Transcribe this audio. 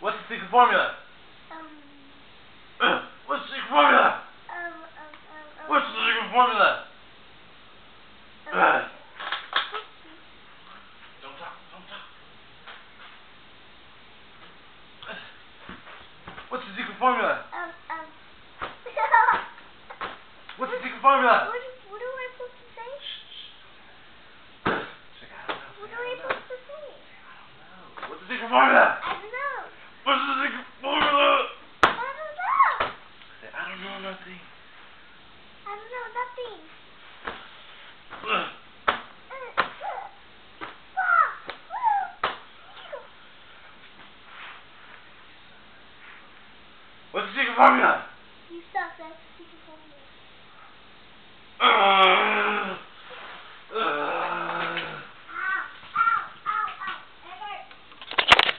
What's the secret formula? What's the secret formula? What's the secret formula? Don't talk. Don't talk. What's the secret formula? What's the secret formula? What am I supposed to say? What am I supposed to say? What's the secret formula? I don't know. What's the secret formula? I don't know. I don't know nothing. I don't know nothing. What's the secret formula?